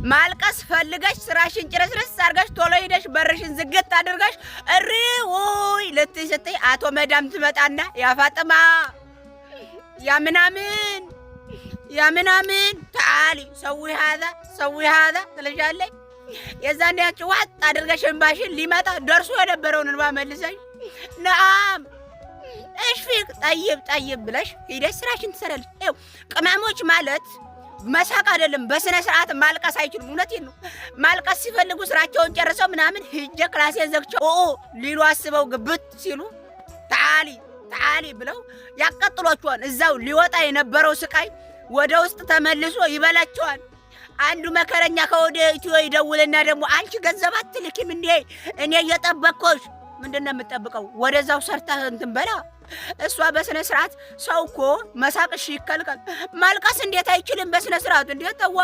ማልቀስ ፈልገሽ ስራሽን ጭረስረስ አርጋሽ ቶሎ ሄደሽ በርሽን ዝግት አድርጋሽ እሪ ወይ ለትሰጠይ አቶ መዳም ትመጣና ያፋጥማ ያምናምን ታሊ ሰዊ هذا ትለሻለሽ የዛን ያጭ ዋጥ አድርገሽ እንባሽን ሊመጣ ደርሶ የነበረውን እንባ መልሰሽ ነአም እሽፊቅ ጠይብ ብለሽ ሄደሽ ስራሽን ትሰራለሽ። ይኸው ቅመሞች ማለት መሳቅ አይደለም፣ በስነ ስርዓት ማልቀስ አይችሉም። እውነቴን ነው። ማልቀስ ሲፈልጉ ስራቸውን ጨርሰው ምናምን ሂጄ ክላሴን ዘግቼው ሊሉ አስበው ግብት ሲሉ ታሊ ብለው ያቀጥሏቸዋል። እዛው ሊወጣ የነበረው ስቃይ ወደ ውስጥ ተመልሶ ይበላቸዋል። አንዱ መከረኛ ከወደ ኢትዮ ይደውልና ደግሞ አንቺ ገንዘብ አትልኪም እንዴ? እኔ እየጠበቅኩሽ ምንድነው የምትጠብቀው? ወደዛው ሰርተህ እንትን በላ። እሷ በስነ ስርዓት ሰው እኮ መሳቅሽ ይከልከል። ማልቀስ እንዴት አይችልም? በስነ ስርዓት እንዴት ተዋ